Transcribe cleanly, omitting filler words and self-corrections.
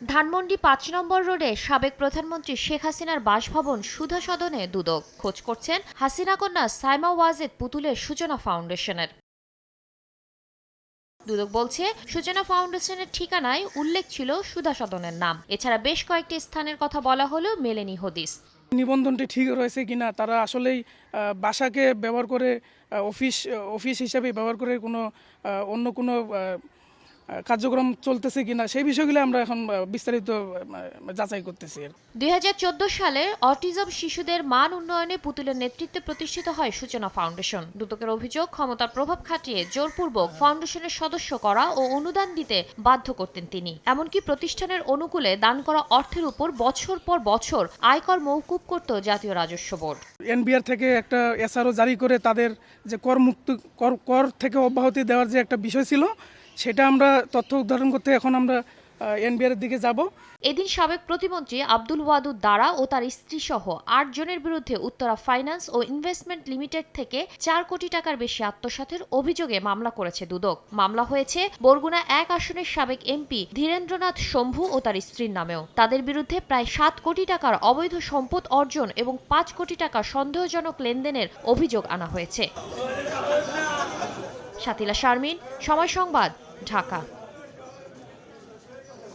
ধানমন্ডি ৫ নম্বর রোডে সাবেক প্রধানমন্ত্রী শেখ হাসিনার বাসভবন সুধা সদনে দুদক খোঁজ করছেন হাসিনা কন্যা সাইমা ওয়াজেদ পুতুলের সূচনা ফাউন্ডেশনের। দুদক বলছে, সূচনা ফাউন্ডেশনের ঠিকানায় উল্লেখ ছিল সুধা সদনের নাম। এছাড়া বেশ কয়েকটি স্থানের কথা বলা হলেও মেলেনি হদিস। নিবন্ধনটি ঠিক রয়েছে কিনা, তারা আসলেই বাসাকে ব্যবহার করে অফিস হিসেবে ব্যবহার করে অন্য কোনো কার্যক্রম চলতেছে কিনা, সেই বিষয়গুলো আমরা এখন বিস্তারিত যাচাই করতেছি। ২০১৪ সালে অটিজম শিশুদের মান উন্নয়নে পুতুলের নেতৃত্বে প্রতিষ্ঠিত হয় সূচনা ফাউন্ডেশন। দুদকের অভিযোগ, ক্ষমতার প্রভাব খাটিয়ে জোরপূর্বক ফাউন্ডেশনের সদস্য করা ও অনুদান দিতে বাধ্য করতেন তিনি। এমনকি প্রতিষ্ঠানের অনুকূলে দান করা অর্থের উপর বছর পর বছর আয়কর মওকুফ করত জাতীয় রাজস্ব বোর্ড। এনবিআর থেকে একটা এসআরও জারি করে তাদের যে কর থেকে অব্যাহতি দেওয়ার যে একটা বিষয় ছিল, সেটা আমরা তথ্য উদ্ঘাটন করতে এখন আমরা এনবিআর এর দিকে যাব। এদিন সাবেক প্রতিমন্ত্রী আব্দুল ওয়াদুদ দারা ও তার স্ত্রী সহ ৮ জনের বিরুদ্ধে উত্তরা ফাইন্যান্স ও ইনভেস্টমেন্ট লিমিটেড থেকে ৪ কোটি টাকার বেশি আত্মসাতের অভিযোগে মামলা করেছে দুদক। মামলা হয়েছে বরগুনা ১ আসনের সাবেক এমপি ধীরেন্দ্রনাথ শম্ভু ও তার স্ত্রীর নামেও। তাদের বিরুদ্ধে প্রায় ৭ কোটি টাকার অবৈধ সম্পদ অর্জন এবং ৫ কোটি টাকা সন্দেহজনক লেনদেনের অভিযোগ আনা হয়েছে। শাতিলা শারমিন, সময় সংবাদ, ঢাকা।